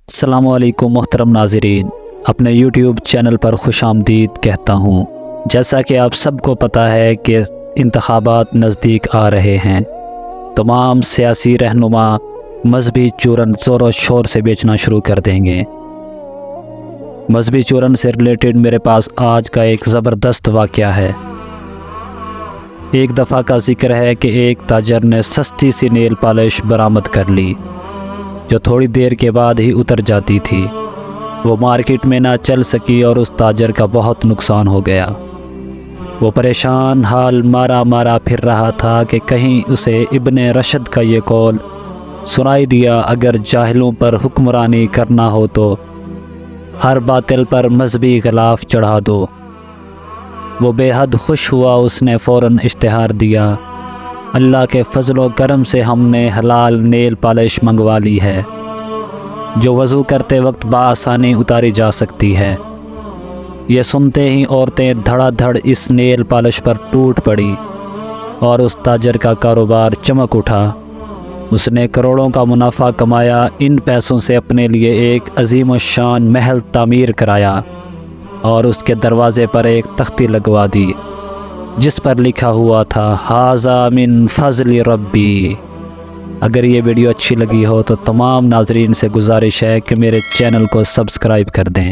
السلام علیکم محترم ناظرین، اپنے یوٹیوب چینل پر خوش آمدید کہتا ہوں۔ جیسا کہ آپ سب کو پتہ ہے کہ انتخابات نزدیک آ رہے ہیں، تمام سیاسی رہنما مذہبی چورن زور و شور سے بیچنا شروع کر دیں گے۔ مذہبی چورن سے ریلیٹڈ میرے پاس آج کا ایک زبردست واقعہ ہے۔ ایک دفعہ کا ذکر ہے کہ ایک تاجر نے سستی سی نیل پالش برآمد کر لی، جو تھوڑی دیر کے بعد ہی اتر جاتی تھی۔ وہ مارکیٹ میں نہ چل سکی اور اس تاجر کا بہت نقصان ہو گیا۔ وہ پریشان حال مارا پھر رہا تھا کہ کہیں اسے ابن رشد کا یہ قول سنائی دیا، اگر جاہلوں پر حکمرانی کرنا ہو تو ہر باطل پر مذہبی غلاف چڑھا دو۔ وہ بے حد خوش ہوا، اس نے فوراً اشتہار دیا، اللہ کے فضل و کرم سے ہم نے حلال نیل پالش منگوا لی ہے، جو وضو کرتے وقت بآسانی اتاری جا سکتی ہے۔ یہ سنتے ہی عورتیں دھڑا دھڑ اس نیل پالش پر ٹوٹ پڑی اور اس تاجر کا کاروبار چمک اٹھا۔ اس نے کروڑوں کا منافع کمایا۔ ان پیسوں سے اپنے لیے ایک عظیم الشان محل تعمیر کرایا اور اس کے دروازے پر ایک تختی لگوا دی، جس پر لکھا ہوا تھا، ھذا من فضل ربی۔ اگر یہ ویڈیو اچھی لگی ہو تو تمام ناظرین سے گزارش ہے کہ میرے چینل کو سبسکرائب کر دیں۔